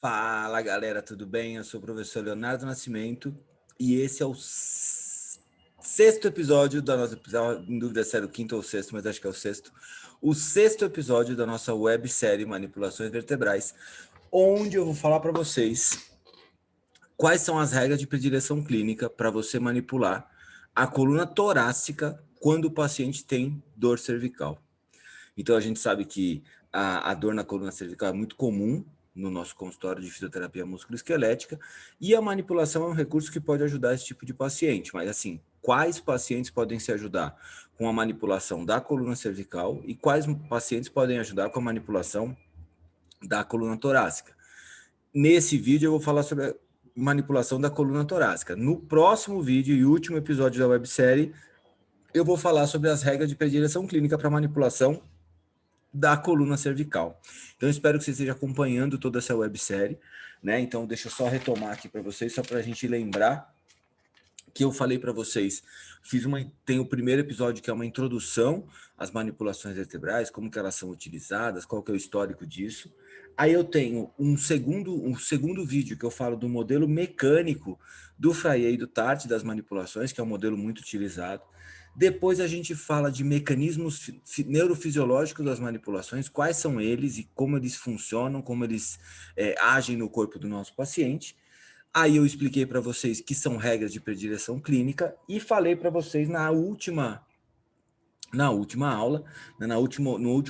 Fala galera, tudo bem? Eu sou o professor Leonardo Nascimento e esse é o sexto episódio da nossa, em dúvida se era o quinto ou o sexto, mas acho que é o sexto episódio da nossa websérie Manipulações Vertebrais, onde eu vou falar para vocês quais são as regras de predileção clínica para você manipular a coluna torácica quando o paciente tem dor cervical. Então a gente sabe que a dor na coluna cervical é muito comum no nosso consultório de fisioterapia musculoesquelética, e a manipulação é um recurso que pode ajudar esse tipo de paciente. Mas assim, quais pacientes podem se ajudar com a manipulação da coluna cervical e quais pacientes podem ajudar com a manipulação da coluna torácica? Nesse vídeo eu vou falar sobre a manipulação da coluna torácica. No próximo vídeo e último episódio da websérie, eu vou falar sobre as regras de predileção clínica para manipulação da coluna cervical. Então, espero que você esteja acompanhando toda essa websérie, né? Então, deixa eu só retomar aqui para vocês, só para a gente lembrar que eu falei para vocês. Tem o primeiro episódio, que é uma introdução às manipulações vertebrais, como que elas são utilizadas, qual que é o histórico disso. Aí eu tenho um segundo vídeo que eu falo do modelo mecânico do Fraier e do Tart das manipulações, que é um modelo muito utilizado. Depois a gente fala de mecanismos neurofisiológicos das manipulações, quais são eles e como eles funcionam, como eles agem no corpo do nosso paciente. Aí eu expliquei para vocês que são regras de predileção clínica e falei para vocês no último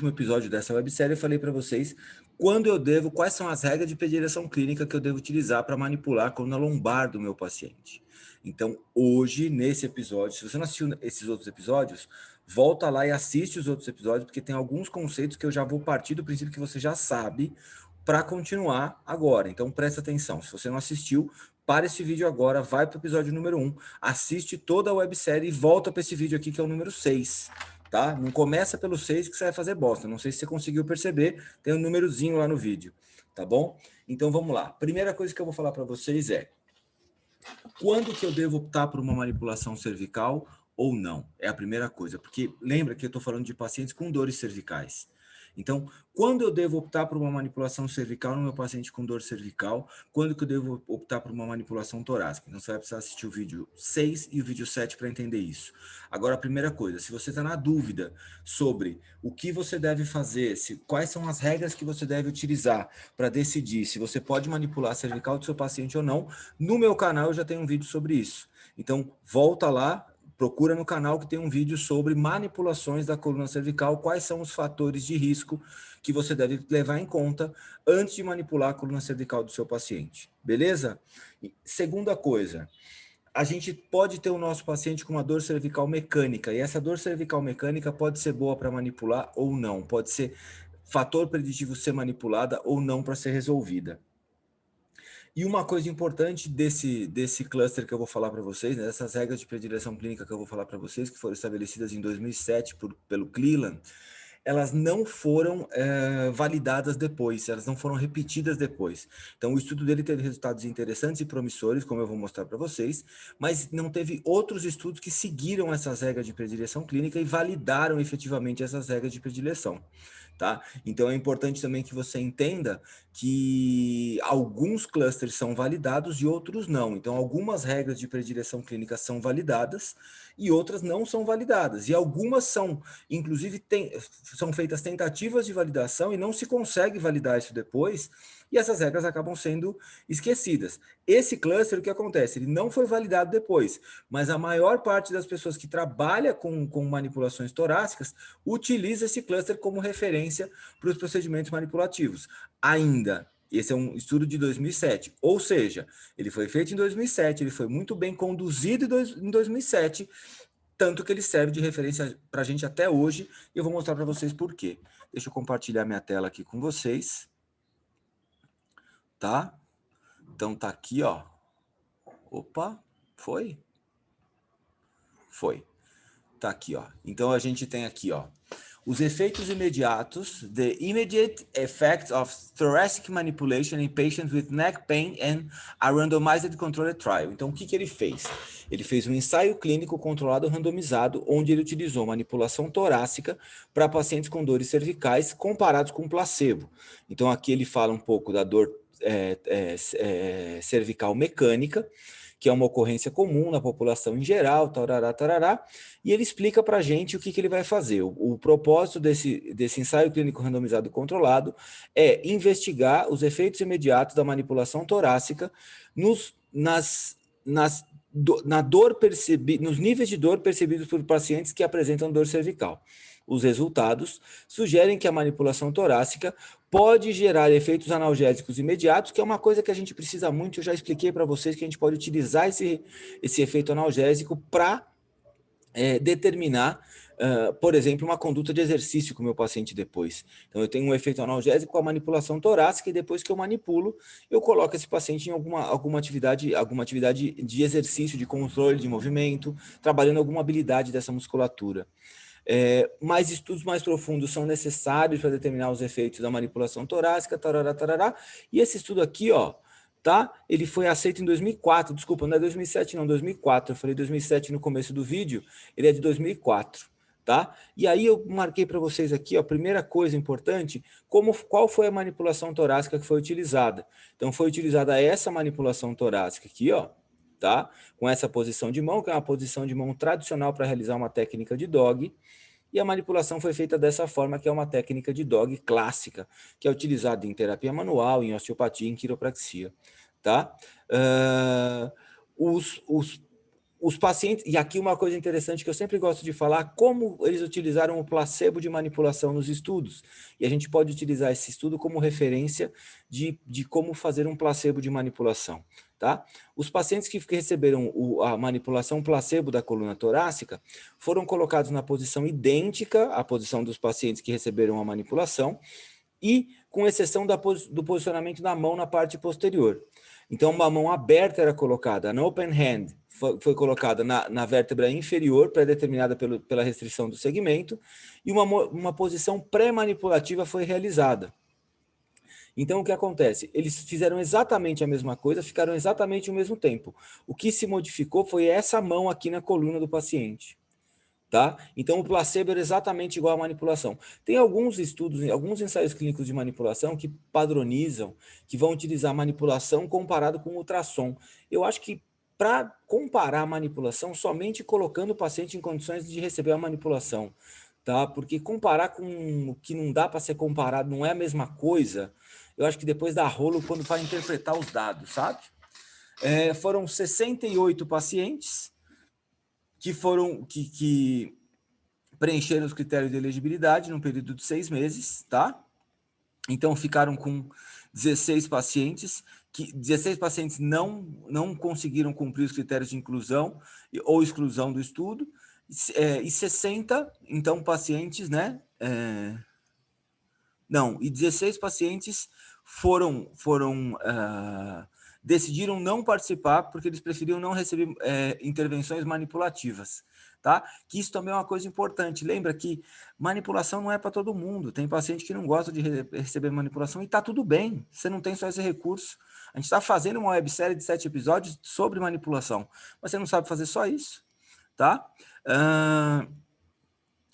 episódio dessa websérie, eu falei para vocês quais são as regras de predileção clínica que eu devo utilizar para manipular a coluna lombar do meu paciente. Então, hoje, nesse episódio, se você não assistiu esses outros episódios, volta lá e assiste os outros episódios, porque tem alguns conceitos que eu já vou partir do princípio que você já sabe para continuar agora. Então, presta atenção. Se você não assistiu, para esse vídeo agora, vai para o episódio número 1, assiste toda a websérie e volta para esse vídeo aqui, que é o número 6. Tá? Não começa pelo 6 que você vai fazer bosta. Não sei se você conseguiu perceber, tem um númerozinho lá no vídeo, tá bom? Então vamos lá. Primeira coisa que eu vou falar para vocês é: quando que eu devo optar por uma manipulação cervical ou não? É a primeira coisa, porque lembra que eu estou falando de pacientes com dores cervicais. Então, quando eu devo optar por uma manipulação cervical no meu paciente com dor cervical? Quando que eu devo optar por uma manipulação torácica? Então, você vai precisar assistir o vídeo 6 e o vídeo 7 para entender isso. Agora, a primeira coisa, se você está na dúvida sobre o que você deve fazer, quais são as regras que você deve utilizar para decidir se você pode manipular a cervical do seu paciente ou não, no meu canal eu já tenho um vídeo sobre isso. Então, volta lá, procura no canal que tem um vídeo sobre manipulações da coluna cervical, quais são os fatores de risco que você deve levar em conta antes de manipular a coluna cervical do seu paciente. Beleza? Segunda coisa, a gente pode ter o nosso paciente com uma dor cervical mecânica, e essa dor cervical mecânica pode ser boa para manipular ou não, pode ser fator preditivo ser manipulada ou não para ser resolvida. E uma coisa importante desse cluster que eu vou falar para vocês, né, dessas regras de predileção clínica que eu vou falar para vocês, que foram estabelecidas em 2007 pelo Cleland, elas não foram validadas depois, elas não foram repetidas depois. Então, o estudo dele teve resultados interessantes e promissores, como eu vou mostrar para vocês, mas não teve outros estudos que seguiram essas regras de predileção clínica e validaram efetivamente essas regras de predileção. Tá? Então, é importante também que você entenda que alguns clusters são validados e outros não. Então, algumas regras de predileção clínica são validadas e outras não são validadas. E algumas são, inclusive, são feitas tentativas de validação e não se consegue validar isso depois, e essas regras acabam sendo esquecidas. Esse cluster, o que acontece? Ele não foi validado depois, mas a maior parte das pessoas que trabalha com manipulações torácicas utiliza esse cluster como referência para os procedimentos manipulativos. Ainda, esse é um estudo de 2007, ou seja, ele foi feito em 2007, ele foi muito bem conduzido em 2007, tanto que ele serve de referência para a gente até hoje, e eu vou mostrar para vocês por quê. Deixa eu compartilhar minha tela aqui com vocês. Tá? Então tá aqui, ó. Opa, foi? Foi. Tá aqui, ó. Então a gente tem aqui, ó, os efeitos imediatos, the immediate effects of thoracic manipulation in patients with neck pain and a randomized controlled trial. Então, o que que ele fez? Ele fez um ensaio clínico controlado randomizado, onde ele utilizou manipulação torácica para pacientes com dores cervicais comparados com placebo. Então, aqui ele fala um pouco da dor cervical mecânica, que é uma ocorrência comum na população em geral, tarará, tarará, e ele explica para a gente o que ele vai fazer. O propósito desse ensaio clínico randomizado controlado é investigar os efeitos imediatos da manipulação torácica nos níveis de dor percebidos por pacientes que apresentam dor cervical. Os resultados sugerem que a manipulação torácica pode gerar efeitos analgésicos imediatos, que é uma coisa que a gente precisa muito. Eu já expliquei para vocês que a gente pode utilizar esse efeito analgésico para determinar, por exemplo, uma conduta de exercício com o meu paciente depois. Então, eu tenho um efeito analgésico com a manipulação torácica e depois que eu manipulo, eu coloco esse paciente em alguma atividade de exercício, de controle de movimento, trabalhando alguma habilidade dessa musculatura. Mais estudos mais profundos são necessários para determinar os efeitos da manipulação torácica, tarará, tarará. E esse estudo aqui, ó, tá? Ele foi aceito em 2004, desculpa, não é 2007 não, 2004. Eu falei 2007 no começo do vídeo, ele é de 2004, tá? E aí eu marquei para vocês aqui, ó, a primeira coisa importante, qual foi a manipulação torácica que foi utilizada. Então foi utilizada essa manipulação torácica aqui, ó, tá? Com essa posição de mão, que é uma posição de mão tradicional para realizar uma técnica de dog, e a manipulação foi feita dessa forma, que é uma técnica de dog clássica, que é utilizada em terapia manual, em osteopatia, em quiropraxia, tá? Os pacientes, e aqui uma coisa interessante que eu sempre gosto de falar, como eles utilizaram o placebo de manipulação nos estudos, e a gente pode utilizar esse estudo como referência de como fazer um placebo de manipulação, tá? Os pacientes que receberam a manipulação placebo da coluna torácica foram colocados na posição idêntica à posição dos pacientes que receberam a manipulação, e com exceção do posicionamento da mão na parte posterior. Então, uma mão aberta era colocada, an open hand foi colocada na vértebra inferior, pré-determinada pela restrição do segmento, e uma posição pré-manipulativa foi realizada. Então, o que acontece? Eles fizeram exatamente a mesma coisa, ficaram exatamente o mesmo tempo. O que se modificou foi essa mão aqui na coluna do paciente. Tá? Então, o placebo era exatamente igual à manipulação. Tem alguns estudos, alguns ensaios clínicos de manipulação que padronizam, que vão utilizar manipulação comparado com ultrassom. Eu acho que para comparar a manipulação, somente colocando o paciente em condições de receber a manipulação, tá? Porque comparar com o que não dá para ser comparado, não é a mesma coisa, eu acho que depois dá rolo quando vai interpretar os dados, sabe? Foram 68 pacientes que preencheram os critérios de elegibilidade num período de 6 meses, tá? Então, ficaram com 16 pacientes, que 16 pacientes não conseguiram cumprir os critérios de inclusão ou exclusão do estudo, e 60, então, pacientes, e 16 pacientes decidiram não participar porque eles preferiam não receber intervenções manipulativas, tá? Que isso também é uma coisa importante. Lembra que manipulação não é para todo mundo. Tem paciente que não gosta de receber manipulação e tá tudo bem. Você não tem só esse recurso. A gente está fazendo uma websérie de 7 episódios sobre manipulação, mas você não sabe fazer só isso, tá?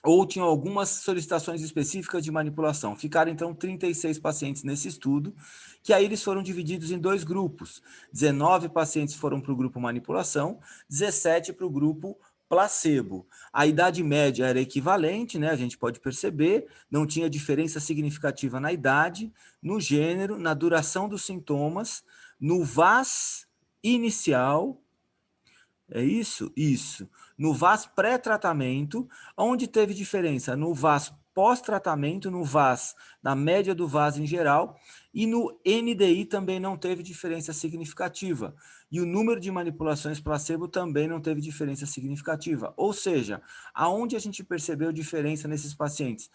Ou tinham algumas solicitações específicas de manipulação. Ficaram, então, 36 pacientes nesse estudo, que aí eles foram divididos em 2 grupos. 19 pacientes foram para o grupo manipulação, 17 para o grupo placebo. A idade média era equivalente, né? A gente pode perceber, não tinha diferença significativa na idade, no gênero, na duração dos sintomas, no VAS inicial. É isso? Isso. No VAS pré-tratamento, onde teve diferença? No VAS pós-tratamento, no VAS, na média do VAS em geral, e no NDI também não teve diferença significativa. E o número de manipulações placebo também não teve diferença significativa. Ou seja, aonde a gente percebeu diferença nesses pacientes?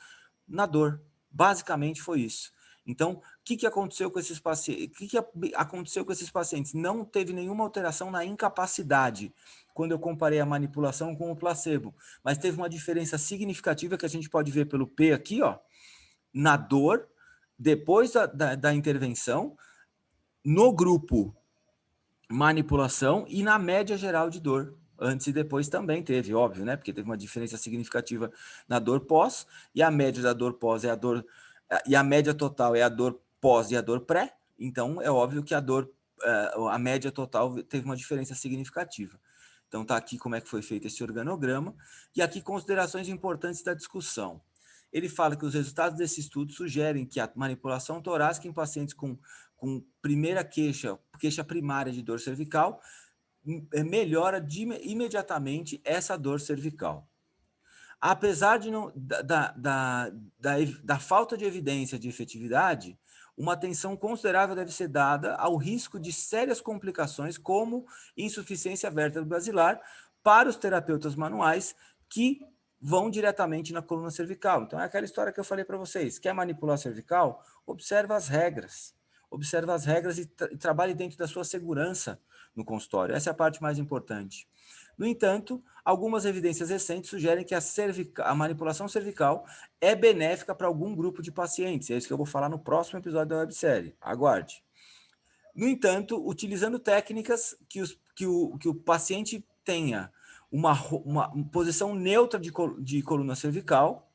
Na dor. Basicamente foi isso. Então, o que aconteceu com esses pacientes? O que aconteceu com esses pacientes? Não teve nenhuma alteração na incapacidade quando eu comparei a manipulação com o placebo, mas teve uma diferença significativa que a gente pode ver pelo P aqui, ó, na dor, depois da intervenção, no grupo manipulação e na média geral de dor. Antes e depois também teve, óbvio, né? Porque teve uma diferença significativa na dor pós, e a média da dor pós é a dor, e a média total é a dor pós e a dor pré, Então, é óbvio que a dor, a média total teve uma diferença significativa. Então, está aqui como é que foi feito esse organograma, e aqui considerações importantes da discussão. Ele fala que os resultados desse estudo sugerem que a manipulação torácica em pacientes com primeira queixa primária de dor cervical, melhora imediatamente essa dor cervical. Apesar de não, da falta de evidência de efetividade, uma atenção considerável deve ser dada ao risco de sérias complicações, como insuficiência vértebro-basilar, para os terapeutas manuais que vão diretamente na coluna cervical. Então, é aquela história que eu falei para vocês. Quer manipular cervical? Observa as regras. Observa as regras e trabalhe dentro da sua segurança no consultório. Essa é a parte mais importante. No entanto, algumas evidências recentes sugerem que a manipulação cervical é benéfica para algum grupo de pacientes. É isso que eu vou falar no próximo episódio da websérie. Aguarde. No entanto, utilizando técnicas que o paciente tenha uma posição neutra de coluna cervical,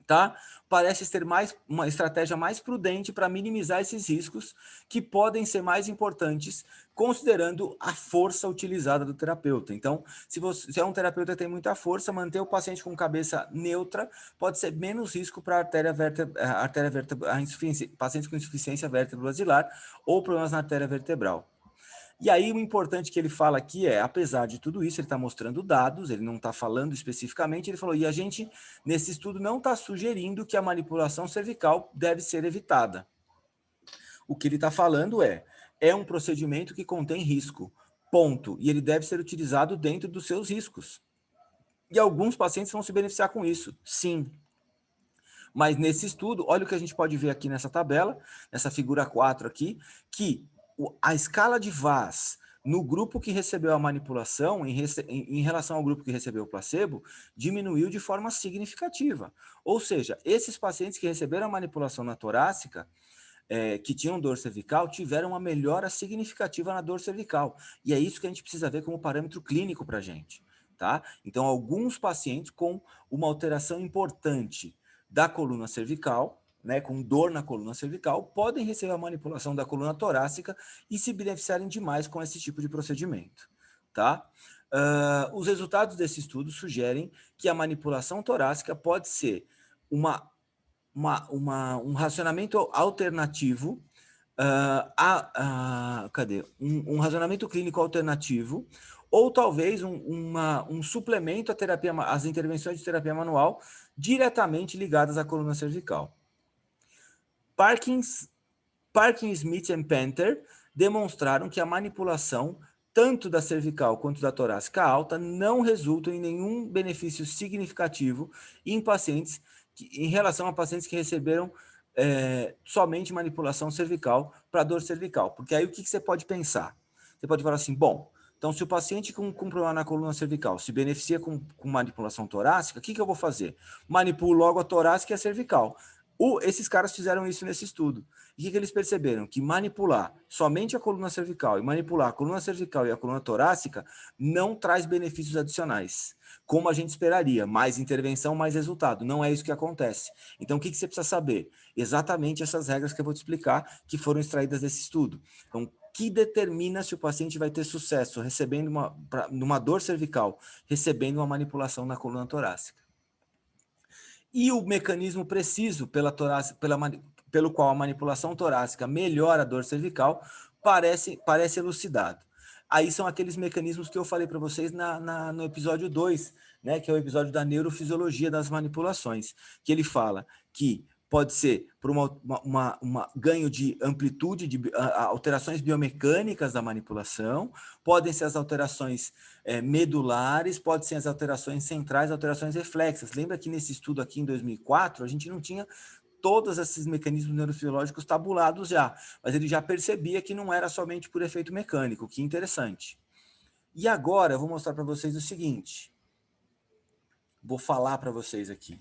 tá? Parece ser uma estratégia mais prudente para minimizar esses riscos, que podem ser mais importantes, considerando a força utilizada do terapeuta. Então, se é um terapeuta que tem muita força, manter o paciente com cabeça neutra pode ser menos risco para pacientes com insuficiência vértebro-basilar ou problemas na artéria vertebral. E aí o importante que ele fala aqui é, apesar de tudo isso, ele está mostrando dados, ele não está falando especificamente, ele falou, e a gente, nesse estudo, não está sugerindo que a manipulação cervical deve ser evitada. O que ele está falando é um procedimento que contém risco, ponto, e ele deve ser utilizado dentro dos seus riscos. E alguns pacientes vão se beneficiar com isso, sim. Mas nesse estudo, olha o que a gente pode ver aqui nessa tabela, nessa figura 4 aqui, que a escala de VAS no grupo que recebeu a manipulação, em relação ao grupo que recebeu o placebo, diminuiu de forma significativa. Ou seja, esses pacientes que receberam a manipulação na torácica, que tinham dor cervical, tiveram uma melhora significativa na dor cervical. E é isso que a gente precisa ver como parâmetro clínico para a gente. Tá? Então, alguns pacientes com uma alteração importante da coluna cervical, né, com dor na coluna cervical, podem receber a manipulação da coluna torácica e se beneficiarem demais com esse tipo de procedimento. Tá? Os resultados desse estudo sugerem que a manipulação torácica pode ser um racionamento alternativo, cadê? Um racionamento clínico alternativo, ou talvez um suplemento à terapia, às intervenções de terapia manual diretamente ligadas à coluna cervical. Parkins, Smith e Panther demonstraram que a manipulação tanto da cervical quanto da torácica alta não resultam em nenhum benefício significativo em pacientes em relação a pacientes que receberam somente manipulação cervical para dor cervical. Porque aí o que você pode pensar? Você pode falar assim, bom, então se o paciente com problema na coluna cervical se beneficia com manipulação torácica, o que eu vou fazer? Manipulo logo a torácica e a cervical. Esses caras fizeram isso nesse estudo. E o que eles perceberam? Que manipular somente a coluna cervical e manipular a coluna cervical e a coluna torácica não traz benefícios adicionais, como a gente esperaria. Mais intervenção, mais resultado. Não é isso que acontece. Então, o que você precisa saber? Exatamente essas regras que eu vou te explicar, que foram extraídas desse estudo. Então, que determina se o paciente vai ter sucesso recebendo numa dor cervical, recebendo uma manipulação na coluna torácica. E o mecanismo preciso pelo qual a manipulação torácica melhora a dor cervical parece elucidado. Aí são aqueles mecanismos que eu falei para vocês no episódio 2, né, que é o episódio da neurofisiologia das manipulações, que ele fala que pode ser por ganho de amplitude, de alterações biomecânicas da manipulação, podem ser as alterações medulares, podem ser as alterações centrais, alterações reflexas. Lembra que nesse estudo aqui em 2004, a gente não tinha todos esses mecanismos neurofisiológicos tabulados já, mas ele já percebia que não era somente por efeito mecânico, que interessante. E agora eu vou mostrar para vocês o seguinte, vou falar para vocês aqui.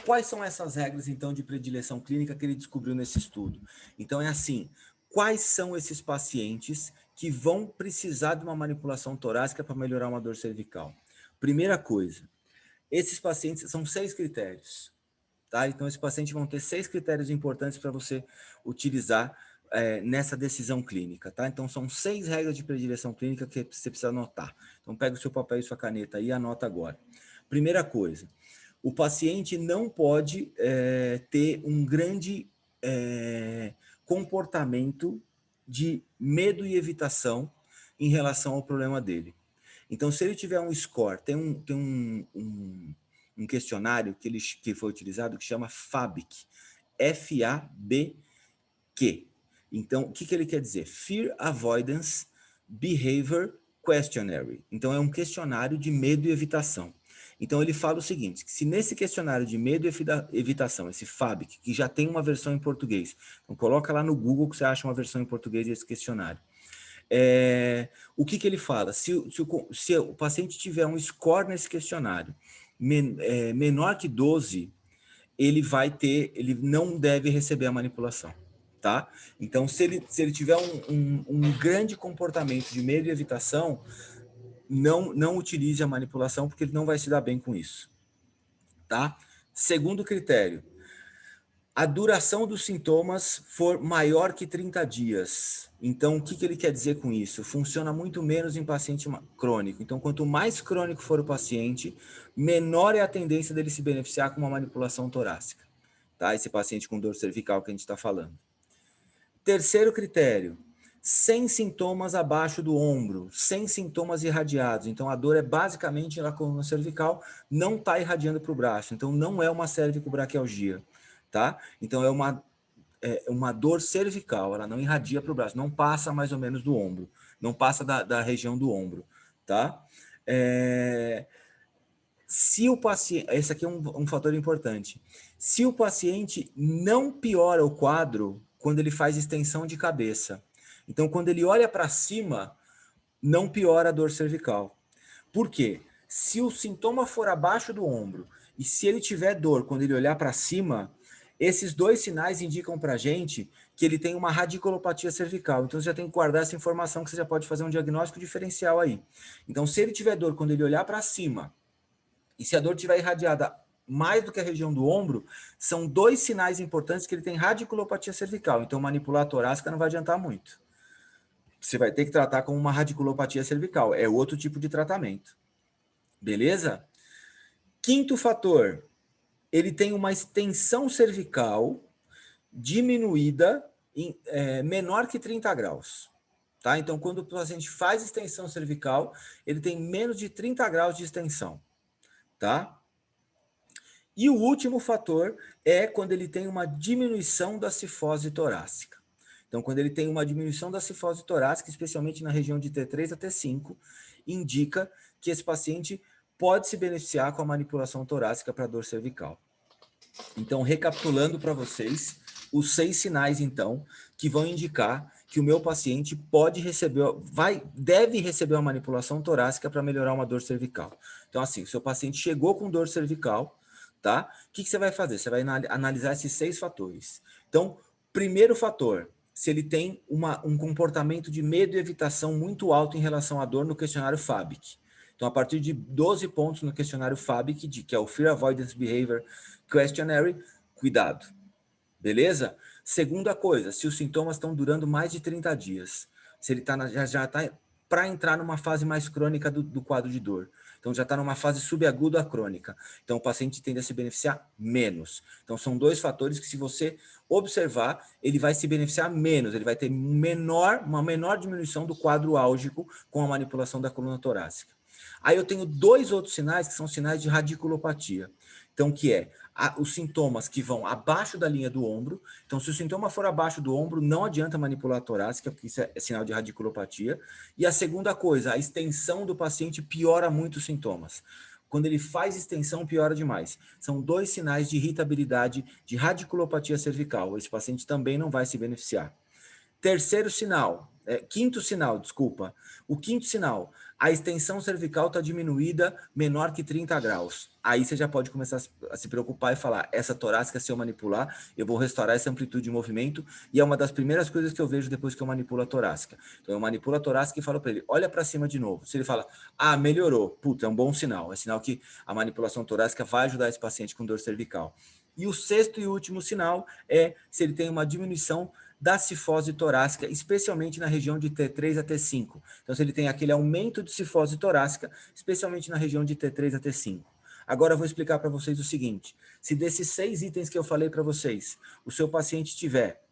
Quais são essas regras, então, de predileção clínica que ele descobriu nesse estudo? Então, é assim, quais são esses pacientes que vão precisar de uma manipulação torácica para melhorar uma dor cervical? Primeira coisa, esses pacientes são 6 critérios, tá? Então, esses pacientes vão ter 6 critérios importantes para você utilizar nessa decisão clínica, tá? Então, são 6 regras de predileção clínica que você precisa anotar. Então, pega o seu papel e sua caneta aí e anota agora. Primeira coisa, o paciente não pode ter um grande comportamento de medo e evitação em relação ao problema dele. Então, se ele tiver um score, tem um questionário que foi utilizado que chama FABIQ, F-A-B-Q. Então, o que ele quer dizer? Fear Avoidance Behavior Questionary. Então, é um questionário de medo e evitação. Então, ele fala o seguinte, que se nesse questionário de medo e evitação, esse FABIQ, que já tem uma versão em português, então coloca lá no Google que você acha uma versão em português desse questionário. O que ele fala? Se o paciente tiver um score nesse questionário menor que 12, ele não deve receber a manipulação, tá? Então, se ele tiver um grande comportamento de medo e evitação, não utilize a manipulação, porque ele não vai se dar bem com isso, tá? Segundo critério, a duração dos sintomas for maior que 30 dias. Então, o que ele quer dizer com isso? Funciona muito menos em paciente crônico. Então, quanto mais crônico for o paciente, menor é a tendência dele se beneficiar com uma manipulação torácica. Tá? Esse paciente com dor cervical que a gente está falando. Terceiro critério, sem sintomas abaixo do ombro, sem sintomas irradiados. Então, a dor é basicamente na coluna cervical, não está irradiando para o braço. Então, não é uma cervicobraquialgia. Tá? Então, é uma dor cervical, ela não irradia para o braço, não passa mais ou menos do ombro, não passa da região do ombro. Tá? Se o paciente, esse aqui é um fator importante, se o paciente não piora o quadro quando ele faz extensão de cabeça, então quando ele olha para cima, não piora a dor cervical. Por quê? Se o sintoma for abaixo do ombro e se ele tiver dor quando ele olhar para cima, esses 2 sinais indicam para a gente que ele tem uma radiculopatia cervical. Então, você já tem que guardar essa informação que você já pode fazer um diagnóstico diferencial aí. Então, se ele tiver dor quando ele olhar para cima, e se a dor estiver irradiada mais do que a região do ombro, são 2 sinais importantes que ele tem radiculopatia cervical. Então, manipular a torácica não vai adiantar muito. Você vai ter que tratar como uma radiculopatia cervical. É outro tipo de tratamento. Beleza? Quinto fator, ele tem uma extensão cervical diminuída menor que 30 graus. Tá? Então, quando o paciente faz extensão cervical, ele tem menos de 30 graus de extensão. Tá? E o último fator é quando ele tem uma diminuição da cifose torácica. Então, quando ele tem uma diminuição da cifose torácica, especialmente na região de T3 a T5, indica que esse paciente pode se beneficiar com a manipulação torácica para dor cervical. Então, recapitulando para vocês, os 6 sinais, então, que vão indicar que o meu paciente deve receber uma manipulação torácica para melhorar uma dor cervical. Então, assim, o seu paciente chegou com dor cervical, tá? O que você vai fazer? Você vai analisar esses 6 fatores. Então, primeiro fator, se ele tem um comportamento de medo e evitação muito alto em relação à dor no questionário FABIQ. Então, a partir de 12 pontos no questionário FABIQ, que é o Fear Avoidance Behavior Questionary, cuidado. Beleza? Segunda coisa, se os sintomas estão durando mais de 30 dias, se ele já está para entrar numa fase mais crônica do quadro de dor. Então, já está numa fase subaguda à crônica. Então, o paciente tende a se beneficiar menos. Então, são 2 fatores que, se você observar, ele vai se beneficiar menos, ele vai ter uma menor diminuição do quadro álgico com a manipulação da coluna torácica. Aí eu tenho 2 outros sinais que são sinais de radiculopatia. Então, que é os sintomas que vão abaixo da linha do ombro. Então, se o sintoma for abaixo do ombro, não adianta manipular a torácica, porque isso é sinal de radiculopatia. E a segunda coisa, a extensão do paciente piora muito os sintomas. Quando ele faz extensão, piora demais. São 2 sinais de irritabilidade, de radiculopatia cervical. Esse paciente também não vai se beneficiar. Quinto sinal, desculpa. O quinto sinal, a extensão cervical está diminuída menor que 30 graus. Aí você já pode começar a se preocupar e falar, essa torácica, se eu manipular, eu vou restaurar essa amplitude de movimento, e é uma das primeiras coisas que eu vejo depois que eu manipulo a torácica. Então eu manipulo a torácica e falo para ele, olha para cima de novo. Se ele fala, melhorou, puta, é um bom sinal. É sinal que a manipulação torácica vai ajudar esse paciente com dor cervical. E o sexto e último sinal é se ele tem uma diminuição da cifose torácica, especialmente na região de T3 a T5. Então, se ele tem aquele aumento de cifose torácica, especialmente na região de T3 a T5. Agora eu vou explicar para vocês o seguinte: se desses 6 itens que eu falei para vocês, o seu paciente tiver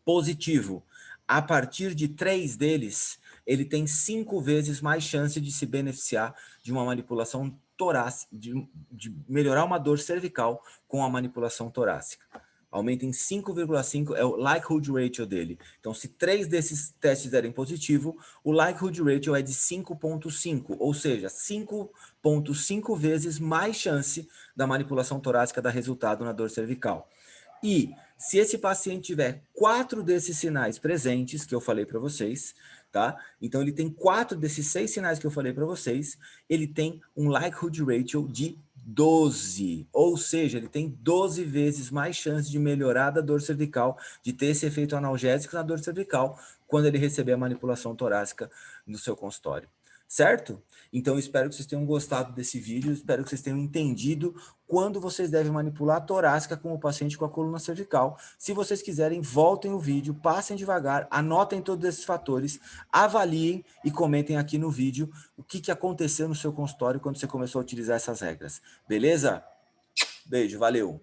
positivo a partir de 3 deles, ele tem 5 vezes mais chance de se beneficiar de uma manipulação torácica, de melhorar uma dor cervical com a manipulação torácica. Aumenta em 5,5, é o likelihood ratio dele. Então, se 3 desses testes derem positivo, o likelihood ratio é de 5,5, ou seja, 5,5 vezes mais chance da manipulação torácica dar resultado na dor cervical. E se esse paciente tiver 4 desses sinais presentes, que eu falei para vocês, tá? Então, ele tem 4 desses 6 sinais que eu falei para vocês, ele tem um likelihood ratio de 12, ou seja, ele tem 12 vezes mais chance de melhorar da dor cervical, de ter esse efeito analgésico na dor cervical, quando ele receber a manipulação torácica no seu consultório. Certo? Então, espero que vocês tenham gostado desse vídeo, espero que vocês tenham entendido quando vocês devem manipular a torácica com o paciente com a coluna cervical. Se vocês quiserem, voltem o vídeo, passem devagar, anotem todos esses fatores, avaliem e comentem aqui no vídeo o que aconteceu no seu consultório quando você começou a utilizar essas regras. Beleza? Beijo, valeu!